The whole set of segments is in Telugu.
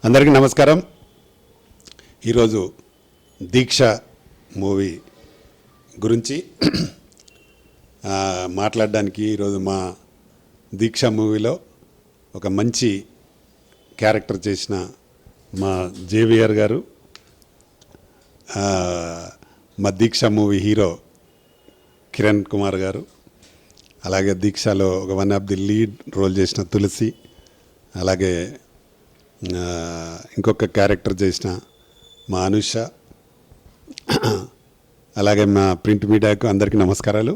అందరికీ నమస్కారం. ఈరోజు దీక్ష మూవీ గురించి మాట్లాడడానికి ఈరోజు మా దీక్ష మూవీలో ఒక మంచి క్యారెక్టర్ చేసిన మా జేవిఆర్ గారు, మా దీక్ష మూవీ హీరో కిరణ్ కుమార్ గారు, అలాగే దీక్షలో ఒక one of the lead role చేసిన తులసి, అలాగే ఇంకొక క్యారెక్టర్ చేసిన మా అనుష, అలాగే మా ప్రింట్ మీడియాకు అందరికీ నమస్కారాలు.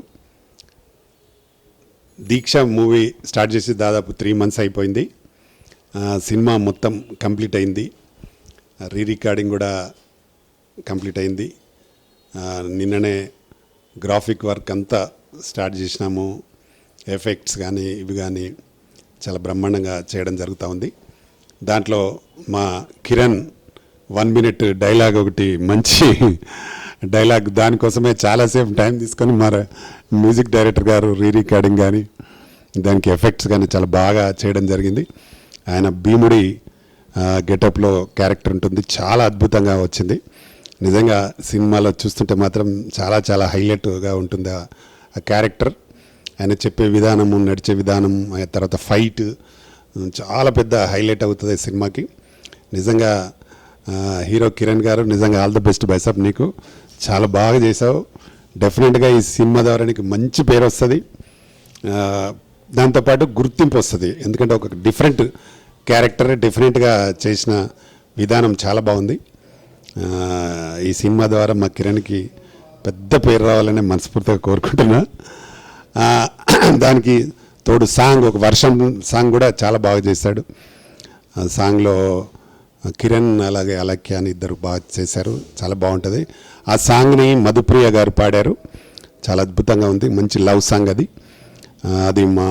దీక్ష మూవీ స్టార్ట్ చేసి దాదాపు 3 months అయిపోయింది. సినిమా మొత్తం కంప్లీట్ అయింది, రికార్డింగ్ కూడా కంప్లీట్ అయింది. నిన్ననే గ్రాఫిక్ వర్క్ అంతా స్టార్ట్ చేసినాము. ఎఫెక్ట్స్ కానీ ఇవి కానీ చాలా బ్రహ్మాండంగా చేయడం జరుగుతూ ఉంది. దాంట్లో మా కిరణ్ 1 minute డైలాగ్, ఒకటి మంచి డైలాగ్, దానికోసమే చాలాసేపు టైం తీసుకొని మా మ్యూజిక్ డైరెక్టర్ గారు రికార్డింగ్ కానీ దానికి ఎఫెక్ట్స్ కానీ చాలా బాగా చేయడం జరిగింది. ఆయన భీముడి గెటప్లో క్యారెక్టర్ ఉంటుంది, చాలా అద్భుతంగా వచ్చింది. నిజంగా సినిమాలో చూస్తుంటే మాత్రం చాలా చాలా హైలైట్గా ఉంటుంది ఆ క్యారెక్టర్. ఆయన చెప్పే విధానము, నడిచే విధానం, తర్వాత ఫైట్ చాలా పెద్ద హైలైట్ అవుతుంది సినిమాకి. నిజంగా హీరో కిరణ్ గారు, నిజంగా ఆల్ ద బెస్ట్ బైసాబ్, నీకు చాలా బాగా చేసావు. డెఫినెట్గా ఈ సినిమా ద్వారా నీకు మంచి పేరు వస్తుంది, దాంతోపాటు గుర్తింపు వస్తుంది. ఎందుకంటే ఒక డిఫరెంట్ క్యారెక్టర్, డిఫరెంట్గా చేసిన విధానం చాలా బాగుంది. ఈ సినిమా ద్వారా మా కిరణ్కి పెద్ద పేరు రావాలని మనస్ఫూర్తిగా కోరుకుంటున్నా. దానికి తోడు సాంగ్, ఒక వర్షం సాంగ్ కూడా చాలా బాగా చేశాడు. సాంగ్లో కిరణ్ అలాగే అలక్య అని ఇద్దరు బాగా చేశారు, చాలా బాగుంటుంది. ఆ సాంగ్ని మధుప్రియ గారు పాడారు, చాలా అద్భుతంగా ఉంది. మంచి లవ్ సాంగ్ అది. అది మా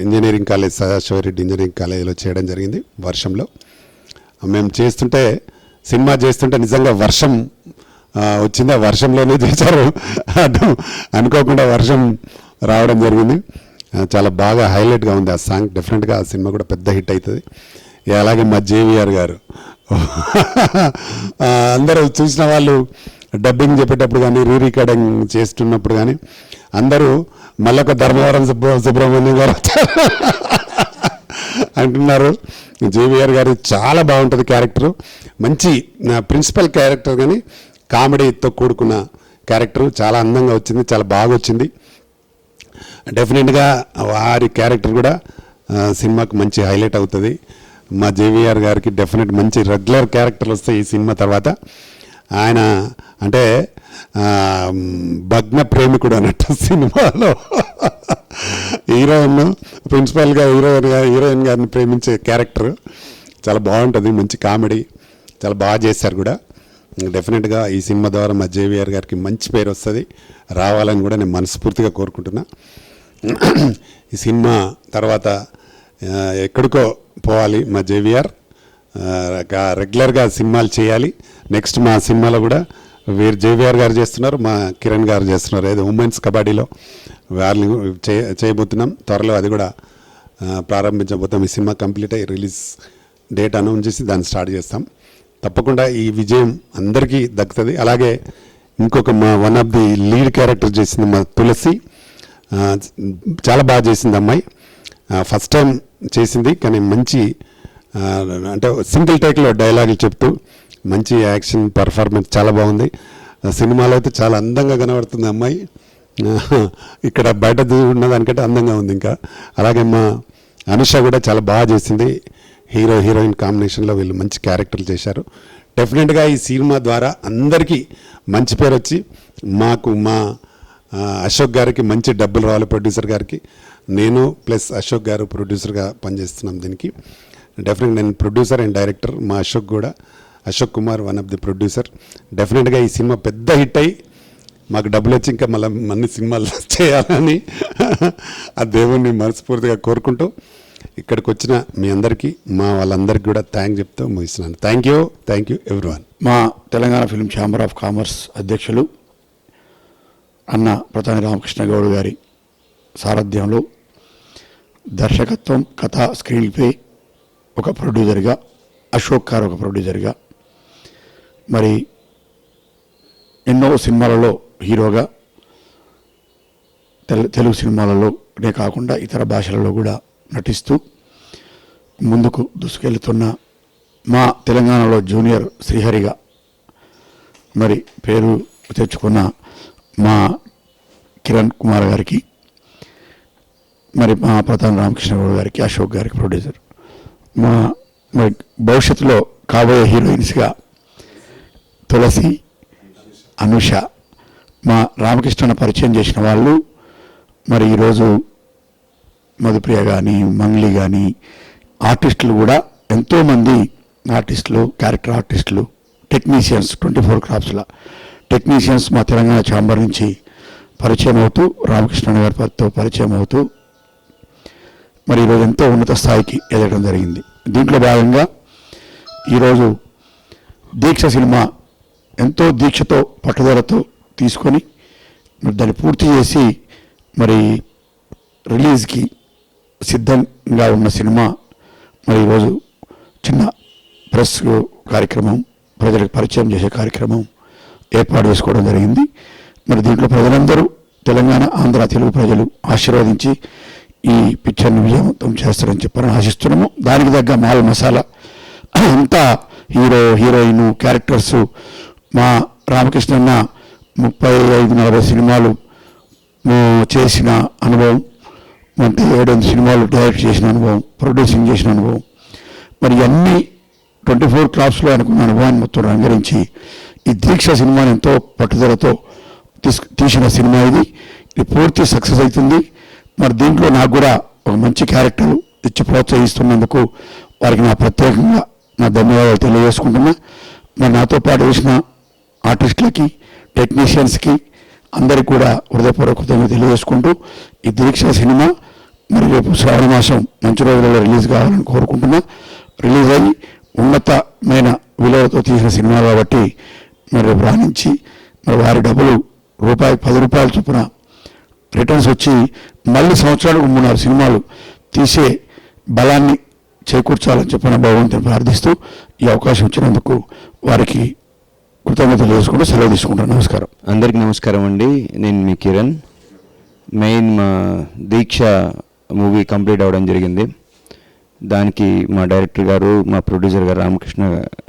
ఇంజనీరింగ్ కాలేజ్, సదాశివరెడ్డి ఇంజనీరింగ్ కాలేజీలో చేయడం జరిగింది. వర్షంలో మేము చేస్తుంటే, సినిమా చేస్తుంటే నిజంగా వర్షం వచ్చింది. ఆ వర్షంలోనే చేశారు, అనుకోకుండా వర్షం రావడం జరిగింది. చాలా బాగా హైలైట్గా ఉంది ఆ సాంగ్. డెఫినెట్గా ఆ సినిమా కూడా పెద్ద హిట్ అవుతుంది. అలాగే మా జేవిఆర్ గారు, అందరూ చూసిన వాళ్ళు డబ్బింగ్ చెప్పేటప్పుడు కానీ, రికార్డింగ్ చేస్తున్నప్పుడు కానీ అందరూ మళ్ళొక ధర్మవరం సుబ్రహ్మణ్యం గారు అంటున్నారు. జేవిఆర్ గారు చాలా బాగుంటుంది క్యారెక్టరు, మంచి ప్రిన్సిపల్ క్యారెక్టర్, కానీ కామెడీతో కూడుకున్న క్యారెక్టరు చాలా అందంగా వచ్చింది, చాలా బాగా వచ్చింది. డెఫినెట్గా వారి క్యారెక్టర్ కూడా సినిమాకు మంచి హైలైట్ అవుతుంది. మా జేవిఆర్ గారికి డెఫినెట్ మంచి రెగ్యులర్ క్యారెక్టర్లు వస్తాయి ఈ సినిమా తర్వాత. ఆయన అంటే భగ్న ప్రేమికుడు అన్నట్టు సినిమాలో హీరోయిన్, ప్రిన్సిపల్గా హీరోయిన్ గారిని ప్రేమించే క్యారెక్టర్ చాలా బాగుంటుంది, మంచి కామెడీ, చాలా బాగా చేశారు కూడా. డెఫినెట్గా ఈ సినిమా ద్వారా మా జేవిఆర్ గారికి మంచి పేరు వస్తుంది, రావాలని కూడా నేను మనస్ఫూర్తిగా కోరుకుంటున్నా. ఈ సినిమా తర్వాత ఎక్కడికో పోవాలి మా జేవిఆర్, రెగ్యులర్గా సినిమాలు చేయాలి. నెక్స్ట్ మా సినిమాలో కూడా వీరు జేవిఆర్ గారు చేస్తున్నారు, మా కిరణ్ గారు చేస్తున్నారు. ఏదో ఉమెన్స్ కబడ్డీలో వాళ్ళు చేయబోతున్నాం త్వరలో, అది కూడా ప్రారంభించబోతాం. ఈ సినిమా కంప్లీట్ అయ్యి రిలీజ్ డేట్ అనౌన్స్ చేసి దాన్ని స్టార్ట్ చేస్తాం. తప్పకుండా ఈ విజయం అందరికీ దక్కుతుంది. అలాగే ఇంకొక మా one of the lead character చేసింది మా తులసి, చాలా బాగా చేసింది అమ్మాయి. ఫస్ట్ టైం చేసింది, కానీ మంచి అంటే సింగిల్ టేక్లో డైలాగులు చెప్తూ మంచి యాక్షన్ పర్ఫార్మెన్స్ చాలా బాగుంది. సినిమాలో అయితే చాలా అందంగా కనబడుతుంది అమ్మాయి, ఇక్కడ బయట ఉన్న దానికంటే అందంగా ఉంది ఇంకా. అలాగే మా అనుష కూడా చాలా బాగా చేసింది. హీరో హీరోయిన్ కాంబినేషన్లో వీళ్ళు మంచి క్యారెక్టర్లు చేశారు. డెఫినెట్గా ఈ సినిమా ద్వారా అందరికీ మంచి పేరు వచ్చి, మాకు మా అశోక్ గారికి మంచి డబ్బులు రావాలి, ప్రొడ్యూసర్ గారికి. నేను ప్లస్ అశోక్ గారు ప్రొడ్యూసర్గా పనిచేస్తున్నాం దీనికి. డెఫినెట్గా నేను ప్రొడ్యూసర్ అండ్ డైరెక్టర్, మా అశోక్ కూడా, Ashok Kumar one of the producer. డెఫినెట్గా ఈ సినిమా పెద్ద హిట్ అయ్యి మాకు డబ్బులు వచ్చి ఇంకా మళ్ళీ అన్ని సినిమాలు చేయాలని ఆ దేవుణ్ణి మనస్ఫూర్తిగా కోరుకుంటూ ఇక్కడికి వచ్చిన మీ అందరికీ, మా వాళ్ళందరికీ కూడా చెప్తూ ముగిస్తున్నాను. Thank you everyone. మా Telangana film chamber of commerce అధ్యక్షులు అన్న ప్రధాని రామకృష్ణ గౌడ్ గారి సారథ్యంలో దర్శకత్వం, కథ, స్క్రీన్ ప్లే, ఒక ప్రొడ్యూసర్గా, అశోక్ గారు ఒక ప్రొడ్యూసర్గా, మరి ఎన్నో సినిమాలలో హీరోగా, తెలుగు సినిమాలలోనే కాకుండా ఇతర భాషలలో కూడా నటిస్తూ ముందుకు దూసుకెళ్తున్న మా తెలంగాణలో జూనియర్ శ్రీహరిగా మరి పేరు తెచ్చుకున్న మా కిరణ్ కుమార్ గారికి, మరి మా ప్రధాన రామకృష్ణ గౌడ్ గారికి, అశోక్ గారికి ప్రొడ్యూసర్, మరి భవిష్యత్తులో కాబోయే హీరోయిన్స్గా తులసి, అనుష, మా రామకృష్ణ పరిచయం చేసిన వాళ్ళు మరి ఈరోజు మధుప్రియ కానీ, మంగ్లీ కానీ, ఆర్టిస్టులు కూడా ఎంతోమంది ఆర్టిస్టులు, క్యారెక్టర్ ఆర్టిస్టులు, టెక్నీషియన్స్, 24 క్రాఫ్ట్స్ల టెక్నీషియన్స్ మా తెలంగాణ ఛాంబర్ నుంచి పరిచయం అవుతూ, రామకృష్ణ గారితో పరిచయం అవుతూ మరి ఈరోజు ఎంతో ఉన్నత స్థాయికి ఎదగడం జరిగింది. దీంట్లో భాగంగా ఈరోజు దీక్ష సినిమా ఎంతో దీక్షతో, పట్టుదలతో తీసుకొని మరి దాన్ని పూర్తి చేసి మరి రిలీజ్కి సిద్ధంగా ఉన్న సినిమా మరి ఈరోజు చిన్న ప్రెస్ కార్యక్రమం, ప్రజలకు పరిచయం చేసే కార్యక్రమం ఏర్పాటు చేసుకోవడం జరిగింది. మరి దీంట్లో ప్రజలందరూ, తెలంగాణ, ఆంధ్ర, తెలుగు ప్రజలు ఆశీర్వదించి ఈ పిక్చర్ని విజయవంతం చేస్తారని చెప్పని ఆశిస్తున్నాము. దానికి తగ్గ మాల్ మసాలా అంతా హీరో, హీరోయిన్, క్యారెక్టర్సు. మా రామకృష్ణన్న 35-40 సినిమాలు చేసిన అనుభవం, అంటే 7-8 సినిమాలు డైరెక్ట్ చేసిన అనుభవం, ప్రొడ్యూసింగ్ చేసిన అనుభవం, మరి అన్నీ 24 క్రాఫ్ట్స్లో అనుకున్న అనుభవాన్ని మొత్తం రంగరించి ఈ దీక్ష సినిమాని ఎంతో పట్టుదలతో తీసిన సినిమా ఇది పూర్తి సక్సెస్ అవుతుంది. మరి దీంట్లో నాకు కూడా ఒక మంచి క్యారెక్టర్ ఇచ్చి ప్రోత్సహిస్తున్నందుకు వారికి నా ప్రత్యేకంగా నా ధన్యవాదాలు తెలియజేసుకుంటున్నా. మరి నాతో పాటు వేసిన ఆర్టిస్టులకి, టెక్నీషియన్స్కి అందరికీ కూడా హృదయపూర్వక కృతజ్ఞతలు తెలియజేసుకుంటూ ఈ దీక్ష సినిమా మరి రేపు శ్రావణ మాసం మంచి రోజులలో రిలీజ్ కావాలని కోరుకుంటున్నా. రిలీజ్ అయ్యి ఉన్నతమైన విలువలతో తీసిన సినిమా కాబట్టి మరి రేపు రాణించి మరి వారి డబ్బులు ₹10 చొప్పున రిటర్న్స్ వచ్చి మళ్ళీ సంవత్సరానికి 3-4 సినిమాలు తీసే బలాన్ని చేకూర్చాలని చెప్పిన భగవంతుని ప్రార్థిస్తూ ఈ అవకాశం ఇచ్చినందుకు వారికి కృతజ్ఞతలు చేసుకుంటూ సెలవు తీసుకుంటాను. నమస్కారం. అందరికీ నమస్కారం అండి. నేను మీ కిరణ్. మెయిన్ మా దీక్ష మూవీ కంప్లీట్ అవ్వడం జరిగింది. దానికి మా డైరెక్టర్ గారు, మా ప్రొడ్యూసర్ గారు రామకృష్ణ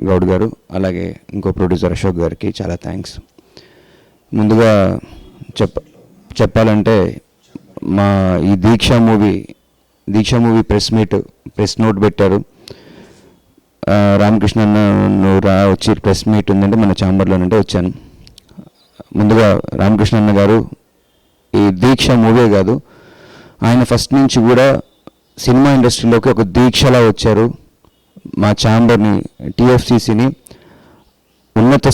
గౌడ్ గారు, అలాగే ఇంకో ప్రొడ్యూసర్ అశోక్ గారికి చాలా థ్యాంక్స్. ముందుగా చెప్పాలంటే మా ఈ దీక్ష మూవీ ప్రెస్ నోట్ పెట్టారు. రామకృష్ణ నువ్వు వచ్చి ప్రెస్ మీట్ ఉందంటే మన ఛాంబర్లోనంటే వచ్చాను. ముందుగా రామకృష్ణ అన్న గారు ఈ దీక్ష మూవీ కాదు, ఆయన ఫస్ట్ నుంచి కూడా సినిమా ఇండస్ట్రీలోకి ఒక దీక్షలా వచ్చారు. మా ఛాంబర్ని, టీఎఫ్సీసీని ఉన్నత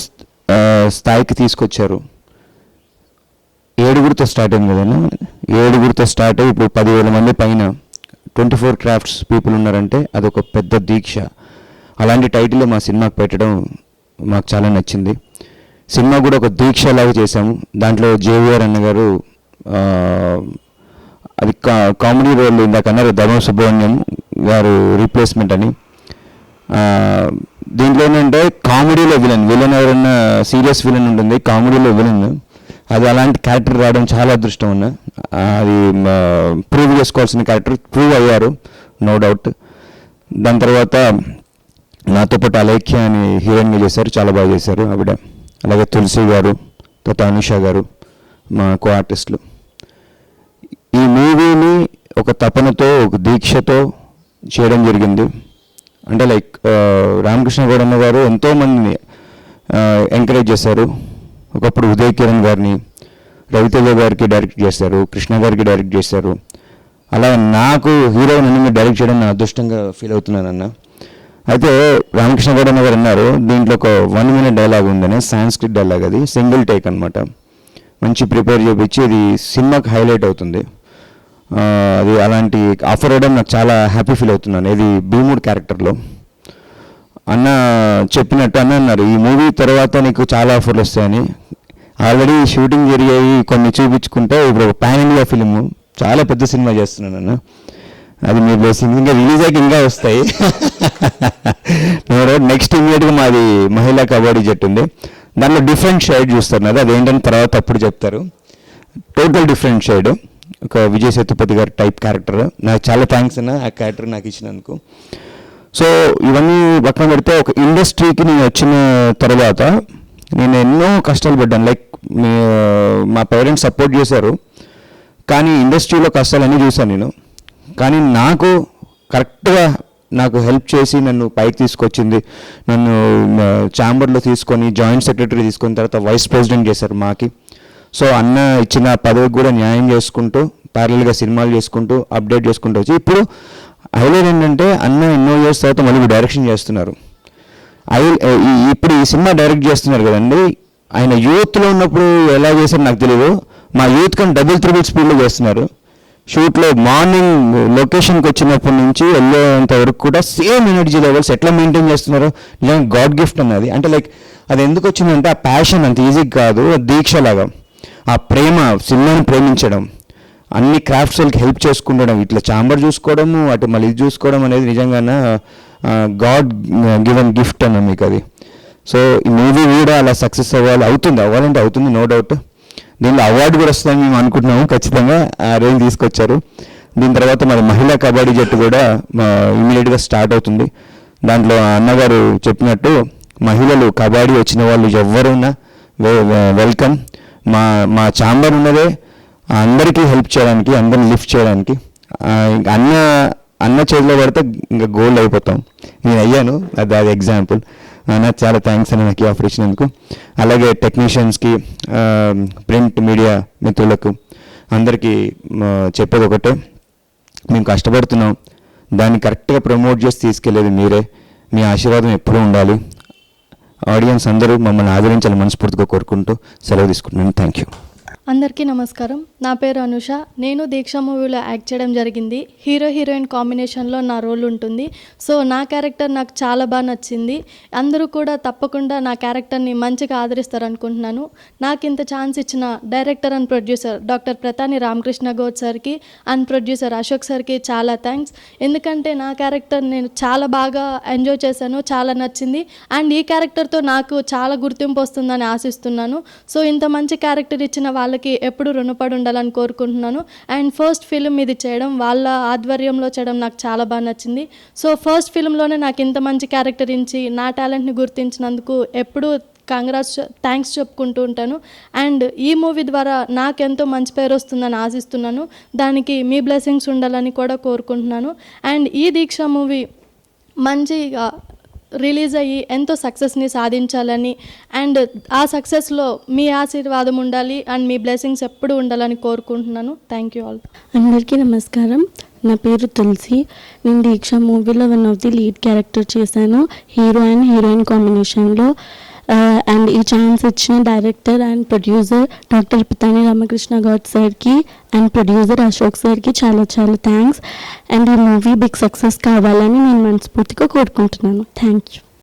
స్థాయికి తీసుకొచ్చారు. 7గురితో స్టార్ట్ అయింది కదన్నా, 7గురితో స్టార్ట్ అయ్యి ఇప్పుడు 10,000 మంది పైన 24 క్రాఫ్ట్స్ పీపుల్ ఉన్నారంటే అదొక పెద్ద దీక్ష. అలాంటి టైటిల్ మా సినిమాకి పెట్టడం మాకు చాలా నచ్చింది. సినిమా కూడా ఒక దీక్షలాగా చేశాము. దాంట్లో జేవిఆర్ అన్న గారు అది కామెడీ రోల్ ఇందాక అన్నారు, ధర్మ సుబ్రహ్మణ్యం గారు రీప్లేస్మెంట్ అని. దీంట్లో ఏంటంటే కామెడీలో విలన్ ఎవరన్నా సీరియస్ విలన్ ఉంటుంది, కామెడీలో విలన్. అది అలాంటి క్యారెక్టర్ రావడం చాలా అదృష్టం ఉన్నా. అది ప్రూవ్ చేసుకోవాల్సిన క్యారెక్టర్ ప్రూవ్ అయ్యారు, నో డౌట్. దాని తర్వాత నాతో పాటు అలేఖ్య అని హీరోయిన్గా చేశారు, చాలా బాగా చేశారు ఆవిడ. అలాగే తులసి గారు, తర్వాత అనుష గారు మా కో ఆర్టిస్టులు. ఈ మూవీని ఒక తపనతో, ఒక దీక్షతో చేయడం జరిగింది. అంటే లైక్ రామకృష్ణ గౌడమ్మ గారు ఎంతోమందిని ఎంకరేజ్ చేశారు. ఒకప్పుడు ఉదయ్ కిరణ్ గారిని, రవితేజ గారికి డైరెక్ట్ చేశారు, కృష్ణ గారికి డైరెక్ట్ చేశారు. అలా నాకు హీరో నన్ను డైరెక్ట్ చేయడం నా అదృష్టంగా ఫీల్ అవుతున్నానన్న. అయితే రామకృష్ణ గౌడమ్మ గారు అన్నారు దీంట్లో ఒక 1 minute డైలాగ్ ఉందని, సాంస్క్రిట్ డైలాగ్, అది సింగిల్ టేక్ అనమాట. మంచి ప్రిపేర్ చేయించి ఇది సినిమాకి హైలైట్ అవుతుంది. అది అలాంటి ఆఫర్ అవ్వడం నాకు చాలా హ్యాపీ ఫీల్ అవుతున్నాను. ఇది భీముడు క్యారెక్టర్లో అన్న చెప్పినట్టు అన్న అన్నారు ఈ మూవీ తర్వాత నీకు చాలా ఆఫర్లు వస్తాయని. ఆల్రెడీ షూటింగ్ జరిగాయి, కొన్ని చూపించుకుంటే ఇప్పుడు ఒక పాన్ ఇండియా ఫిలిం, చాలా పెద్ద సినిమా చేస్తున్నాను అన్న. అది మీ బ్లెస్సింగ్. ఇంకా రిలీజ్ అయ్యాక ఇంకా వస్తాయి. నెక్స్ట్ ఇమీడియట్గా మాది మహిళా కబడ్డీ జట్టు ఉంది. దాంట్లో డిఫరెంట్ షేడ్ చూస్తున్నారు, అదేంటని తర్వాత అప్పుడు చెప్తారు. టోటల్ డిఫరెంట్ షేడ్, ఒక విజయ్ సేతుపతి గారి టైప్ క్యారెక్టర్. నాకు చాలా థ్యాంక్స్ అన్న ఆ క్యారెక్టర్ నాకు ఇచ్చినందుకు. సో ఇవన్నీ పక్కన పెడితే ఒక ఇండస్ట్రీకి నేను వచ్చిన తర్వాత నేను ఎన్నో కష్టాలు పడ్డాను. లైక్ మా పేరెంట్స్ సపోర్ట్ చేశారు, కానీ ఇండస్ట్రీలో కష్టాలన్నీ చూశాను నేను. కానీ నాకు కరెక్ట్గా నాకు హెల్ప్ చేసి నన్ను పైకి తీసుకొచ్చింది, నన్ను ఛాంబర్లో తీసుకొని జాయింట్ సెక్రటరీ తీసుకున్న తర్వాత వైస్ ప్రెసిడెంట్ చేశారు మాకి. సో అన్న ఇచ్చిన పదవికి కూడా న్యాయం చేసుకుంటూ ప్యారల్గా సినిమాలు చేసుకుంటూ అప్డేట్ చేసుకుంటూ వచ్చి ఇప్పుడు హైలైట్ ఏంటంటే అన్న ఎన్నో ఇయర్స్ తర్వాత మళ్ళీ డైరెక్షన్ చేస్తున్నారు. ఇప్పుడు ఈ సినిమా డైరెక్ట్ చేస్తున్నారు కదండి, ఆయన యూత్లో ఉన్నప్పుడు ఎలా చేశారో నాకు తెలియదు, మా యూత్ కన్నా డబుల్ త్రిబుల్ స్పీడ్లో చేస్తున్నారు. షూట్లో మార్నింగ్ లొకేషన్కి వచ్చినప్పటి నుంచి వెళ్ళేంత వరకు కూడా సేమ్ ఎనర్జీ లెవెల్స్ ఎట్లా మెయింటైన్ చేస్తున్నారో నిజంగా గాడ్ గిఫ్ట్ అన్నది. అంటే లైక్ అది ఎందుకు వచ్చిందంటే ఆ ప్యాషన్ అంత ఈజీ కాదు, దీక్షలాగా ఆ ప్రేమ, సినిమాని ప్రేమించడం, అన్ని క్రాఫ్ట్స్ వాళ్ళకి హెల్ప్ చేసుకుంటడం, ఇట్లా ఛాంబర్ చూసుకోవడము అటు మళ్ళీ ఇది చూసుకోవడం అనేది నిజంగానే గాడ్ గివెన్ గిఫ్ట్ అన్న మీకు అది. సో ఈ మూవీ కూడా అలా సక్సెస్ అవ్వాలంటే అవుతుంది, నో డౌట్. దీనిలో అవార్డు కూడా వస్తుందని మేము అనుకుంటున్నాము, ఖచ్చితంగా ఆ రేంజ్ తీసుకొచ్చారు. దీని తర్వాత మరి మహిళా కబడ్డీ జట్టు కూడా ఇమీడియట్గా స్టార్ట్ అవుతుంది. దాంట్లో అన్నగారు చెప్పినట్టు మహిళలు కబడ్డీ వచ్చిన వాళ్ళు ఎవరున్నా వెల్కమ్. మా ఛాంబర్ ఉన్నదే అందరికీ హెల్ప్ చేయడానికి, అందరిని లిఫ్ట్ చేయడానికి. అన్న చేతిలో పడితే ఇంకా గోల్డ్ అయిపోతాం. నేను అయ్యాను, అది ఎగ్జాంపుల్. నాకు చాలా థ్యాంక్స్ అని నాకు ఆఫర్ ఇచ్చినందుకు. అలాగే టెక్నీషియన్స్కి, ప్రింట్ మీడియా మిత్రులకు అందరికీ చెప్పేది ఒకటే, మేము కష్టపడుతున్నాం, దాన్ని కరెక్ట్గా ప్రమోట్ చేసి తీసుకెళ్ళేది మీరే. మీ ఆశీర్వాదం ఎప్పుడూ ఉండాలి. ఆడియన్స్ అందరూ మమ్మల్ని ఆదరించాలని మనస్ఫూర్తిగా కోరుకుంటూ సెలవు తీసుకుంటున్నాను. Thank you. అందరికీ నమస్కారం. నా పేరు అనుష. నేను దీక్ష మూవీలో యాక్ట్ చేయడం జరిగింది. హీరో హీరోయిన్ కాంబినేషన్లో నా రోల్ ఉంటుంది. సో నా క్యారెక్టర్ నాకు చాలా బాగా నచ్చింది. అందరూ కూడా తప్పకుండా నా క్యారెక్టర్ని మంచిగా ఆదరిస్తారు అనుకుంటున్నాను. నాకు ఇంత ఛాన్స్ ఇచ్చిన director and producer doctor Pratani Ramakrishna Goud సార్కి అండ్ ప్రొడ్యూసర్ అశోక్ సార్కి చాలా థ్యాంక్స్. ఎందుకంటే నా క్యారెక్టర్ నేను చాలా బాగా ఎంజాయ్ చేశాను, చాలా నచ్చింది. అండ్ ఈ క్యారెక్టర్తో నాకు చాలా గుర్తింపు వస్తుందని ఆశిస్తున్నాను. సో ఇంత మంచి క్యారెక్టర్ ఇచ్చిన వాళ్ళకి ఎప్పుడు రుణపడి ఉండాలని కోరుకుంటున్నాను. అండ్ ఫస్ట్ ఫిలిం ఇది చేయడం, వాళ్ళ ఆధ్వర్యంలో చేయడం నాకు చాలా బాగా నచ్చింది. సో ఫస్ట్ ఫిలింలోనే నాకు ఇంత మంచి క్యారెక్టర్ ఇచ్చి నా టాలెంట్ని గుర్తించినందుకు ఎప్పుడూ థ్యాంక్స్ చెప్పుకుంటూ ఉంటాను. అండ్ ఈ మూవీ ద్వారా నాకెంతో మంచి పేరు వస్తుందని ఆశిస్తున్నాను. దానికి మీ బ్లెస్సింగ్స్ ఉండాలని కూడా కోరుకుంటున్నాను. అండ్ ఈ దీక్ష మూవీ మంచిగా రిలీజ్ అయ్యి ఎంతో సక్సెస్ని సాధించాలని, అండ్ ఆ సక్సెస్లో మీ ఆశీర్వాదం ఉండాలి అండ్ మీ బ్లెస్సింగ్స్ ఎప్పుడు ఉండాలని కోరుకుంటున్నాను. Thank you all. అందరికీ నమస్కారం. నా పేరు తులసి. నేను దీక్ష మూవీలో one of the lead character చేశాను, హీరో అండ్ హీరోయిన్ కాంబినేషన్లో. అండ్ ఈ ఛాన్స్ ఇచ్చిన director and producer doctor Pratani Ramakrishna Goud సార్కి అండ్ ప్రొడ్యూసర్ అశోక్ సార్కి చాలా చాలా థ్యాంక్స్. అండ్ ఈ మూవీ బిగ్ సక్సెస్ కావాలని నేను మనస్ఫూర్తిగా కోరుకుంటున్నాను. Thank you.